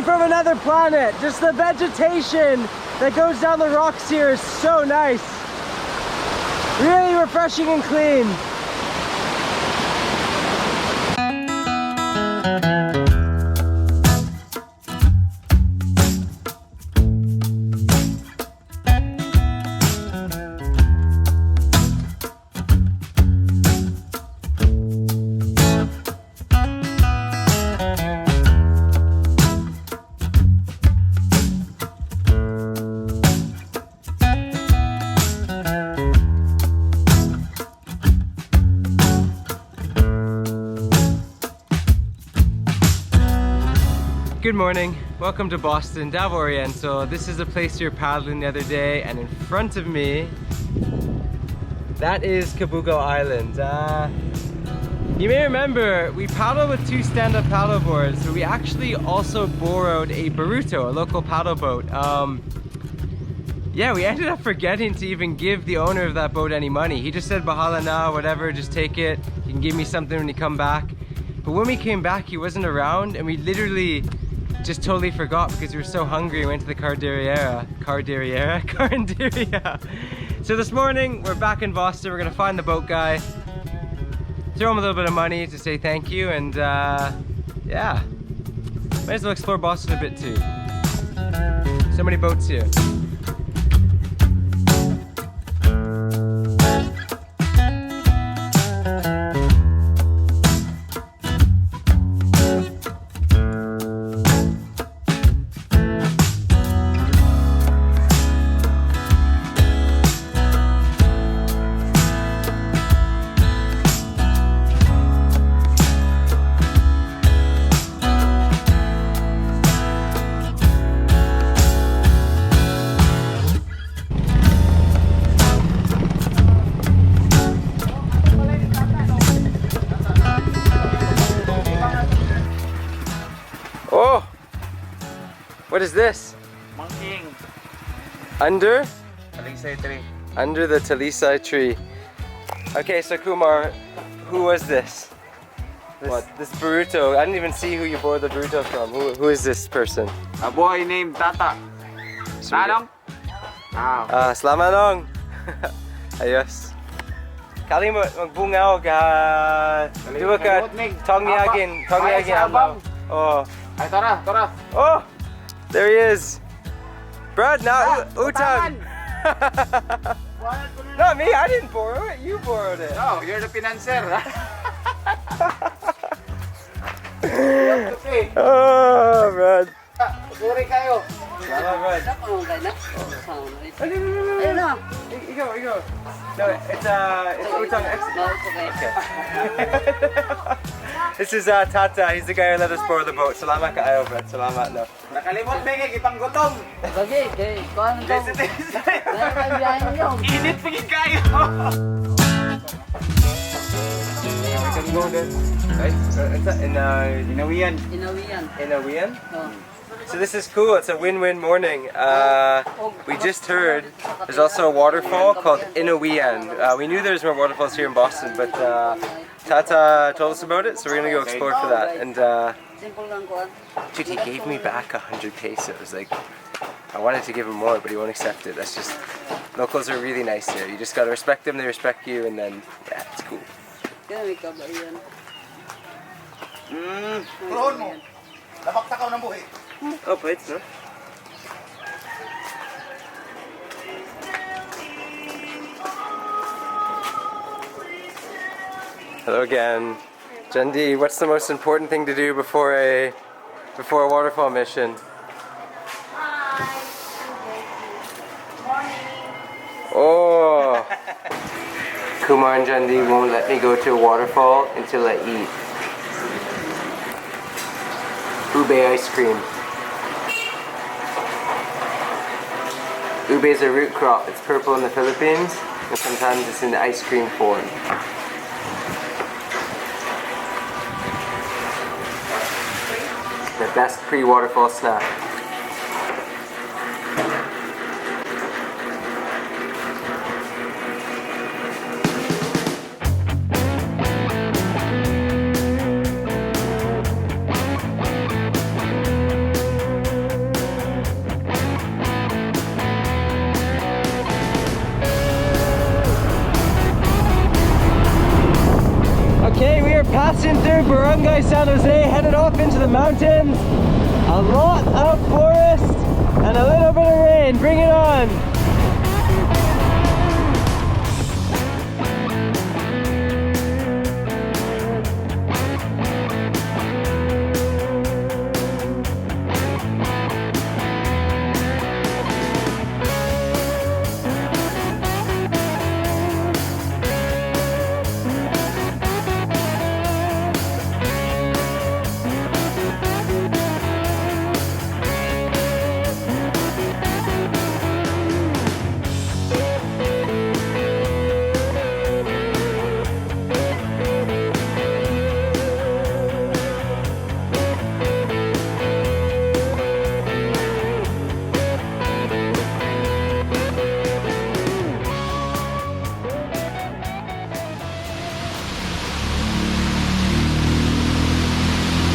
from another planet. Just the vegetation that goes down the rocks here is so nice. Really refreshing and clean. Good morning, welcome to Boston, Davao Oriental. This is a place we were paddling the other day, and in front of me, that is Cabugao Island. You may remember we paddled with 2 stand-up paddle boards, but we actually also borrowed a Baruto, a local paddle boat. Yeah, we ended up forgetting to even give the owner of that boat any money. He just said, "Bahala na, whatever, just take it. You can give me something when you come back." But when we came back, he wasn't around, and we literally just totally forgot because we were so hungry. We went to the Carderia. So this morning, we're back in Boston. We're gonna find the boat guy, throw him a little bit of money to say thank you, and yeah, might as well explore Boston a bit too. So many boats here. Oh! What is this? Monkeying. Under? Talisay tree. Under the Talisay tree. Okay, so Kumar, who was this? What? This Baruto. I didn't even see who you borrowed the Baruto from. Who is this person? A boy named Tata. Nanong? Salamat nong. Ayos. Kalimut magbungaw ka. Duwa ka tongyagin abang. Oh. Ay, tara. Oh, there he is. Brad, now utang. Not me, I didn't borrow it. You borrowed it. No, you're the financer. Oh, Brad. Sorry kayo. Salamat, Brad. Go. No, it's utang extra. Okay. This is Tata. He's the guy who let us borrow the boat. Salamat kaayo, Brad. Salamat, no. Nakalimot, Bege. Ipang gutom. Bagi, kuhan ko. Init pagin kayo. We can go there. Right? Inawian. Oh. So this is cool. It's a win-win morning. We just heard there's also a waterfall called Inawian. We knew there's more waterfalls here in Boston, but Tata told us about it, so we're gonna go explore for that. And dude, he gave me back 100 pesos. Like, I wanted to give him more, but he won't accept it. That's just, locals are really nice here. You just gotta respect them, they respect you, and then yeah, it's cool. Puron mo. Labak-takaw ng buhi. Oh, plates, no? Hello again. Jendi, what's the most important thing to do before a waterfall mission? Oh! Kumar and Jendi won't let me go to a waterfall until I eat ube ice cream. Ube is a root crop. It's purple in the Philippines, and sometimes it's in the ice cream form. The best pre-waterfall snack. Passing through Barangay San Jose, headed off into the mountains. A lot of forest and a little bit of rain. Bring it on!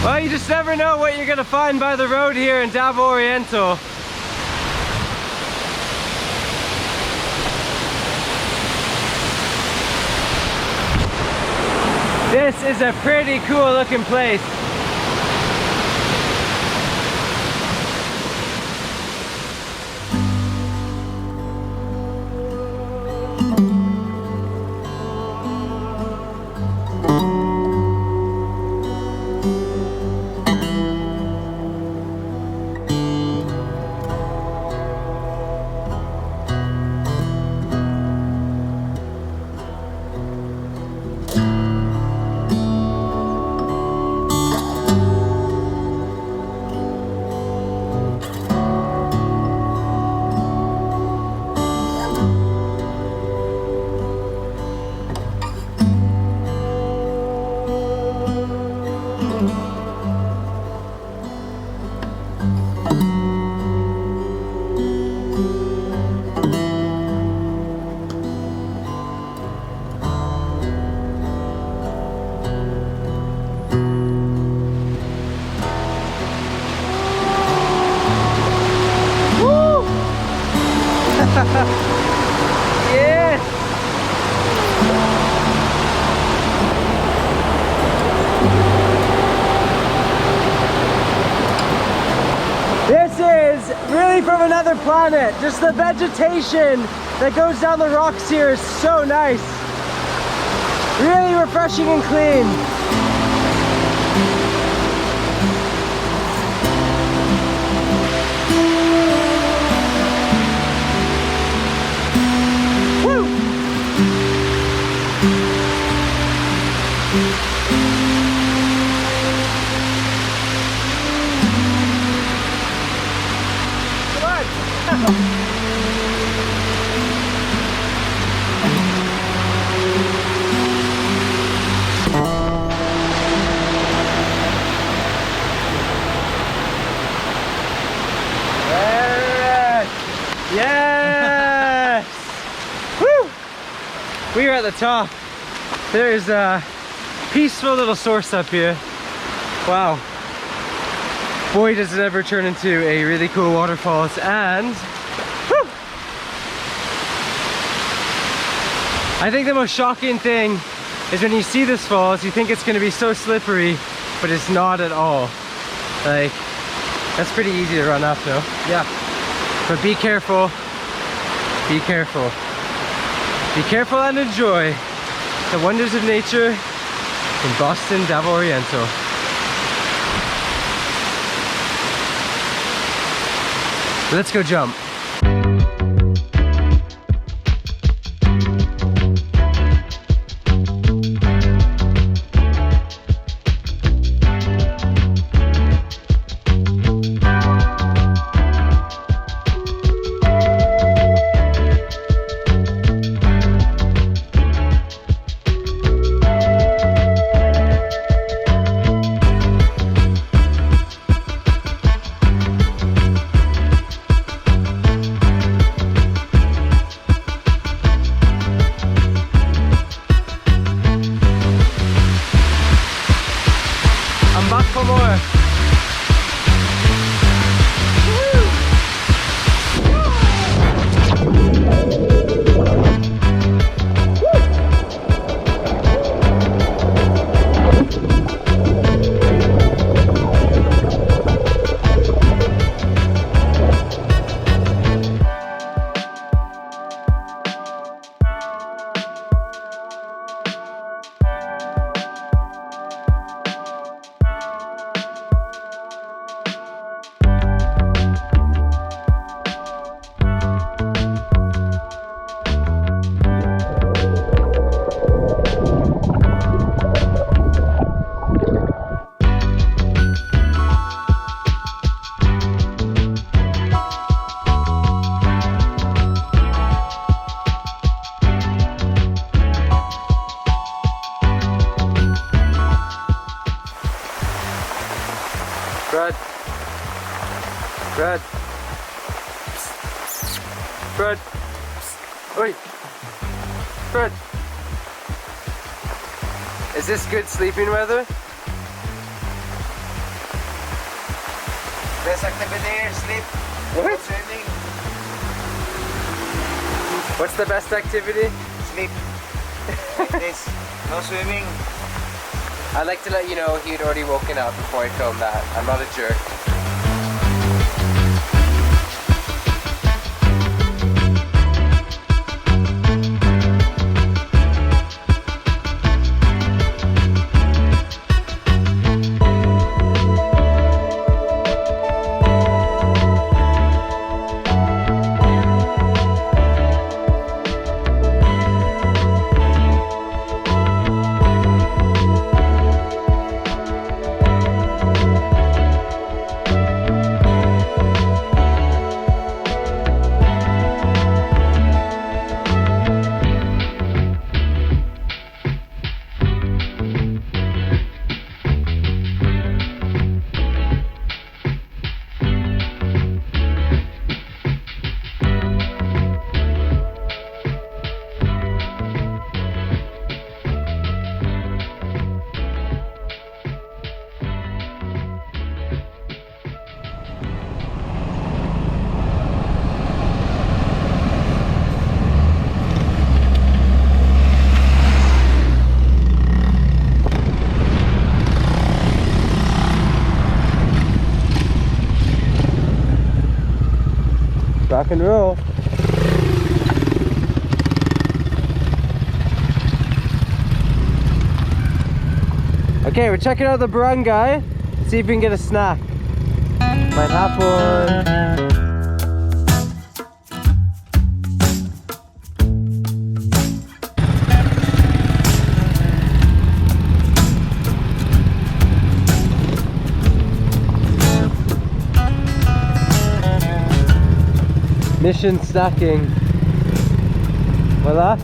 Well, you just never know what you're gonna find by the road here in Davao Oriental. This is a pretty cool looking place. Yes! This is really from another planet. Just the vegetation that goes down the rocks here is so nice. Really refreshing and clean. Yes! Woo! We are at the top. There's a peaceful little source up here. Wow. Boy, does it ever turn into a really cool waterfalls. And woo! I think the most shocking thing is when you see this falls, you think it's going to be so slippery, but it's not at all. Like, that's pretty easy to run up though. Yeah. But be careful. Be careful. Be careful and enjoy the wonders of nature in Boston, Davao Oriental. Let's go jump. Brad. Brad. Oi. Brad. Is this good sleeping weather? Best activity here, sleep. What? Swimming. What's the best activity? Sleep. Like this. No swimming. I'd like to let you know he had already woken up before I filmed that. I'm not a jerk. Rock and roll. Okay, we're checking out the barangay. See if we can get a snack. Might have one. Mission snacking. Voila.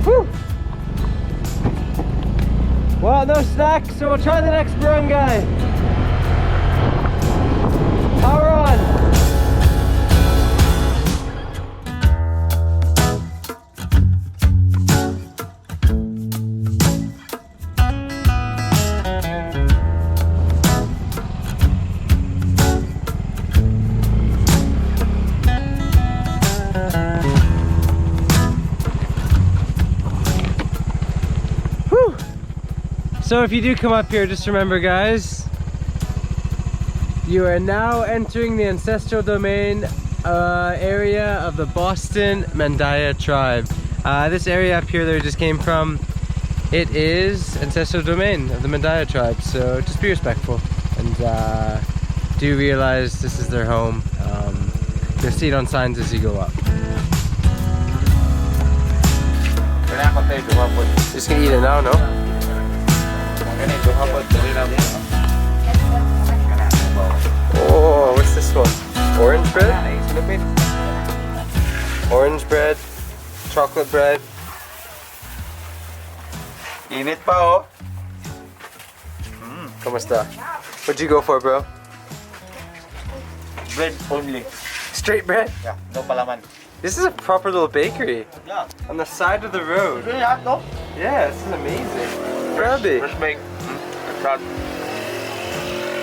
Whew. Well, no snacks, so we'll try the next barangay. Power on. So if you do come up here, just remember guys, you are now entering the ancestral domain area of the Boston Mandaya tribe. This area up here that we just came from, it is ancestral domain of the Mandaya tribe, so just be respectful and do realize this is their home. You'll see it on signs as you go up. Just gonna eat it now, no? Oh, what's this one? Orange bread? Orange bread, chocolate bread. Init pa oh. Kamusta? What'd you go for, bro? Bread only. Straight bread? Yeah, no palaman. This is a proper little bakery. Yeah. On the side of the road. Really hot, no? Yeah, this is amazing. Grabby. Fresh baked. Hot.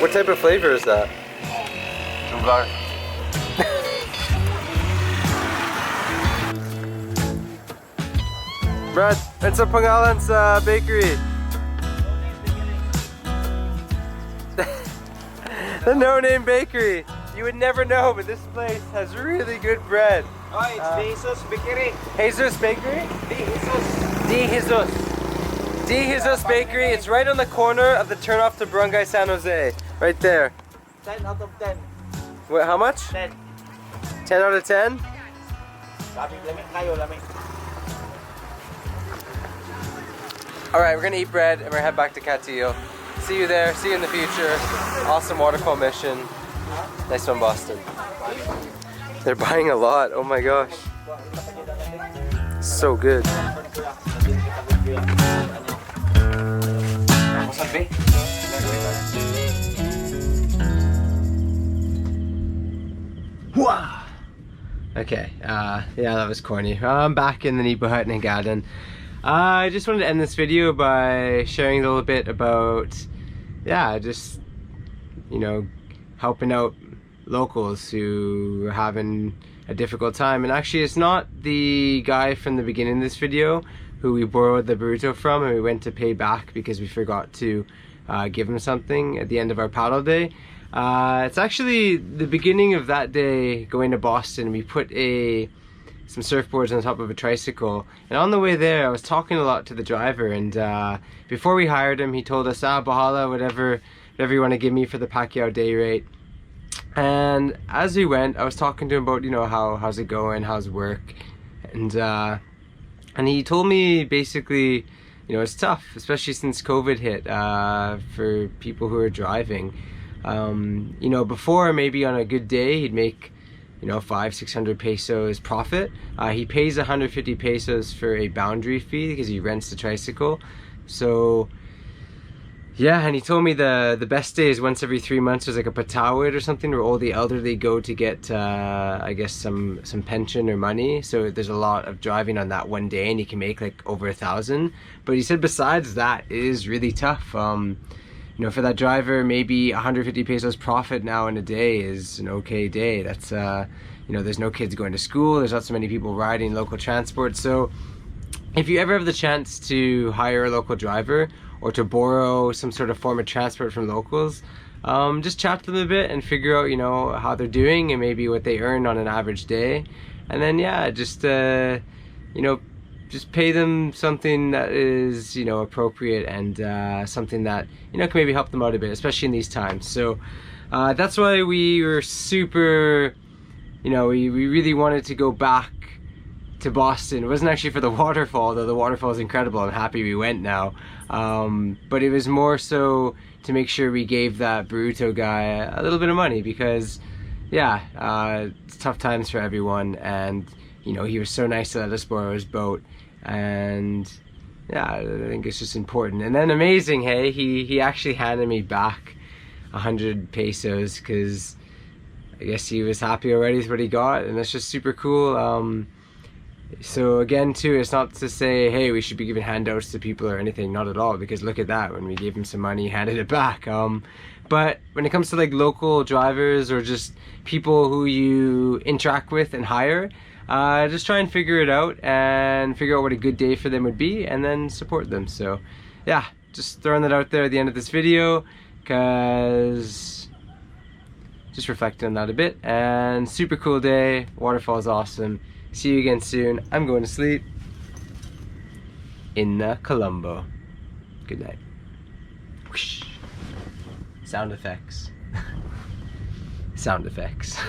What type of flavor is that? Sugar. Brad, it's a pangalan sa bakery. The no-name bakery. You would never know, but this place has really good bread. Oh, it's the Jesus Bakery. Jesus Bakery? The Jesus. D. Jesus. D. Jesus Bakery. It's right on the corner of the turnoff to Barangay San Jose. Right there. 10 out of 10. Wait, how much? 10. 10 out of 10? Lamig kayo, lamig. Alright, we're gonna eat bread and we're gonna head back to Catillo. See you there. See you in the future. Awesome waterfall mission. Nice one, Boston. They're buying a lot. Oh my gosh. So good. Okay, yeah, that was corny. I'm back in the Nipo Hut in Hagadan. I just wanted to end this video by sharing a little bit about, yeah, just, you know, helping out locals who are having a difficult time. And actually, it's not the guy from the beginning of this video who we borrowed the burrito from and we went to pay back because we forgot to give him something at the end of our paddle day. It's actually the beginning of that day going to Boston. We put some surfboards on top of a tricycle, and on the way there I was talking a lot to the driver, and before we hired him he told us, bahala, whatever you want to give me for the Pacquiao day rate. And as we went I was talking to him about, you know, how's it going, how's work, and he told me basically, you know, it's tough, especially since COVID hit, for people who are driving. You know, before maybe on a good day he'd make, you know, 500-600 pesos profit. He pays 150 pesos for a boundary fee because he rents the tricycle. So yeah, and he told me the best day is once every 3 months. There's like a patawid or something where all the elderly go to get I guess some pension or money. So there's a lot of driving on that one day and he can make like over 1,000. But he said besides that it is really tough. You know, for that driver, maybe 150 pesos profit now in a day is an okay day. That's, you know, there's no kids going to school, there's not so many people riding local transport. So if you ever have the chance to hire a local driver or to borrow some sort of form of transport from locals, just chat to them a bit and figure out, you know, how they're doing and maybe what they earn on an average day. And then, yeah, just, you know, just pay them something that is, you know, appropriate and something that, you know, can maybe help them out a bit, especially in these times. So that's why we were super, you know, we really wanted to go back to Boston. It wasn't actually for the waterfall, though the waterfall is incredible. I'm happy we went now. But it was more so to make sure we gave that burrito guy a little bit of money because, yeah, it's tough times for everyone. And, you know, he was so nice to let us borrow his boat. And yeah, I think it's just important. And then amazing, hey, he actually handed me back 100 pesos because I guess he was happy already with what he got, and that's just super cool. So again too, it's not to say, hey, we should be giving handouts to people or anything, not at all, because look at that, when we gave him some money, he handed it back. But when it comes to like local drivers or just people who you interact with and hire, just try and figure it out and figure out what a good day for them would be and then support them. So yeah, just throwing that out there at the end of this video because just reflecting on that a bit. And super cool day, waterfall is awesome. See you again soon. I'm going to sleep in the Colombo. Good night. Whoosh. Sound effects. Sound effects.